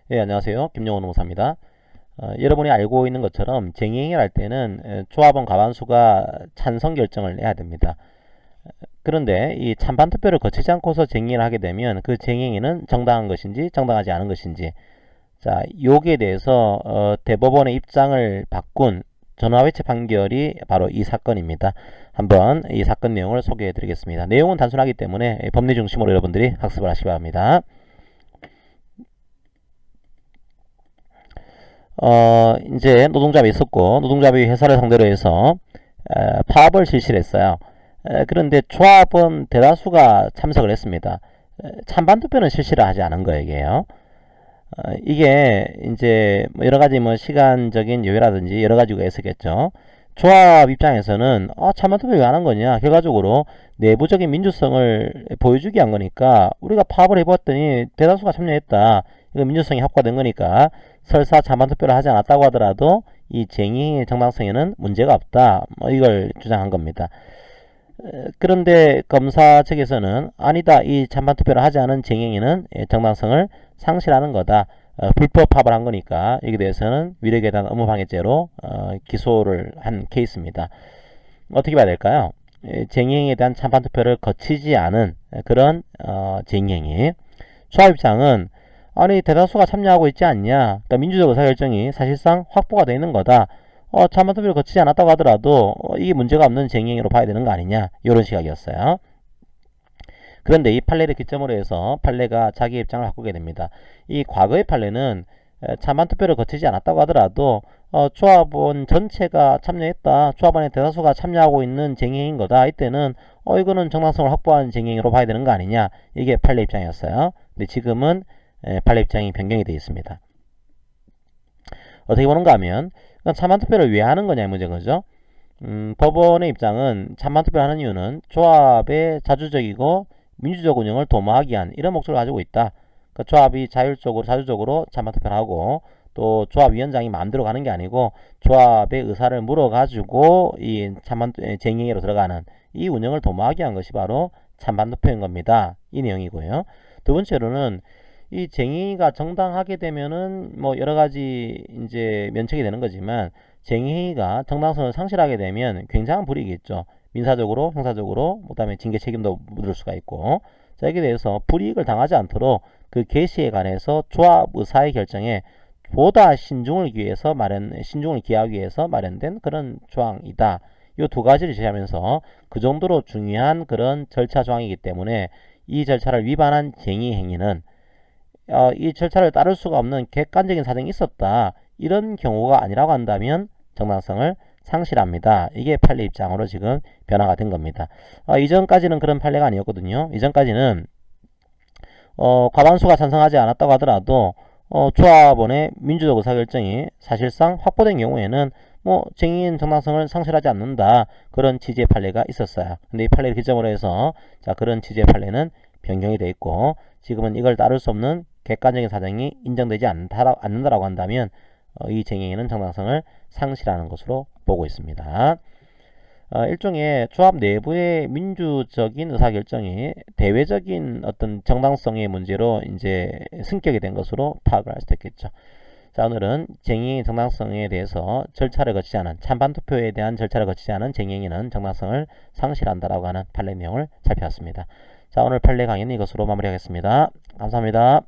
네, 안녕하세요. 김용훈 노무사입니다. 여러분이 알고 있는 것처럼 쟁행위를 할 때는 조합원 과반수가 찬성 결정을 내야 됩니다. 그런데 이 찬반 투표를 거치지 않고서 쟁행위를 하게 되면 그 쟁행위는 정당한 것인지 정당하지 않은 것인지, 자, 여기에 대해서 대법원의 입장을 바꾼 전화외체 판결이 바로 이 사건입니다. 한번 이 사건 내용을 소개해 드리겠습니다. 내용은 단순하기 때문에 법리 중심으로 여러분들이 학습을 하시기 바랍니다. 이제 노동조합이 있었고, 노동조합이 회사를 상대로 해서 파업을 실시를 했어요. 그런데 조합은 대다수가 참석을 했습니다. 찬반 투표는 실시를 하지 않은 거예요, 이게요. 이게 이제 뭐 여러 가지 뭐 시간적인 여유라든지 여러 가지가 있었겠죠. 조합 입장에서는 찬반 투표 왜 안 한 거냐? 결과적으로 내부적인 민주성을 보여주기 위한 거니까 우리가 파업을 해봤더니 대다수가 참여했다. 이거 민주성이 확보된 거니까 설사 찬반 투표를 하지 않았다고 하더라도 이 쟁의 정당성에는 문제가 없다. 뭐 이걸 주장한 겁니다. 그런데 검사 측에서는 아니다. 이 찬반 투표를 하지 않은 쟁행위는 정당성을 상실하는 거다. 불법 파업을 한 거니까 여기에 대해서는 위력에 대한 업무방해죄로 기소를 한 케이스입니다. 어떻게 봐야 될까요? 쟁행에 대한 찬반 투표를 거치지 않은 그런 쟁행위. 조합 입장은 아니 대다수가 참여하고 있지 않냐. 그러니까 민주적 의사결정이 사실상 확보가 되어 있는 거다. 찬반 투표를 거치지 않았다고 하더라도 이게 문제가 없는 쟁행위로 봐야 되는 거 아니냐. 이런 시각이었어요. 그런데 이 판례를 기점으로 해서 판례가 자기 입장을 바꾸게 됩니다. 이 과거의 판례는 찬반 투표를 거치지 않았다고 하더라도 조합원 전체가 참여했다. 조합원의 대다수가 참여하고 있는 쟁행인 거다. 이때는 이거는 정당성을 확보한 쟁행으로 봐야 되는 거 아니냐. 이게 판례 입장이었어요. 근데 지금은 판례 입장이 변경이 되어 있습니다. 어떻게 보는가 하면 찬반 투표를 왜 하는 거냐 이 문제인 거죠. 법원의 입장은 찬반 투표를 하는 이유는 조합의 자주적이고 민주적 운영을 도모하기 위한 이런 목적을 가지고 있다. 그러니까 조합이 자율적으로 자주적으로 찬반 투표를 하고 또 조합위원장이 마음대로 가는 게 아니고 조합의 의사를 물어가지고 이 찬반 쟁행위로 들어가는 이 운영을 도모하기 위한 것이 바로 찬반 투표인 겁니다. 이 내용이고요. 두 번째로는 이 쟁의가 정당하게 되면은 뭐 여러 가지 이제 면책이 되는 거지만 쟁의가 정당성을 상실하게 되면 굉장한 불이익이 있죠. 민사적으로, 형사적으로, 그다음에 징계 책임도 묻을 수가 있고, 자, 여기에 대해서 불이익을 당하지 않도록 그 개시에 관해서 조합 의사의 결정에 보다 신중을 기하기 위해서 마련된 그런 조항이다. 이 두 가지를 제시하면서 그 정도로 중요한 그런 절차 조항이기 때문에 이 절차를 위반한 쟁의 행위는 이 절차를 따를 수가 없는 객관적인 사정이 있었다. 이런 경우가 아니라고 한다면 정당성을 상실합니다. 이게 판례 입장으로 지금 변화가 된 겁니다. 이전까지는 그런 판례가 아니었거든요. 이전까지는 과반수가 찬성하지 않았다고 하더라도 조합원의 민주적 의사결정이 사실상 확보된 경우에는 뭐 쟁의인 정당성을 상실하지 않는다. 그런 취지의 판례가 있었어요. 근데 이 판례를 기점으로 해서 자 그런 취지의 판례는 변경이 돼 있고 지금은 이걸 따를 수 없는 객관적인 사정이 인정되지 않는다라고 한다면 이 쟁행위는 정당성을 상실하는 것으로 보고 있습니다. 일종의 조합 내부의 민주적인 의사결정이 대외적인 어떤 정당성의 문제로 이제 승격이 된 것으로 파악을 할 수도 있겠죠. 자, 오늘은 쟁행위 정당성에 대해서 절차를 거치지 않은 찬반 투표에 대한 절차를 거치지 않은 쟁행위는 정당성을 상실한다라고 하는 판례 내용을 살펴봤습니다. 자, 오늘 판례 강의는 이것으로 마무리하겠습니다. 감사합니다.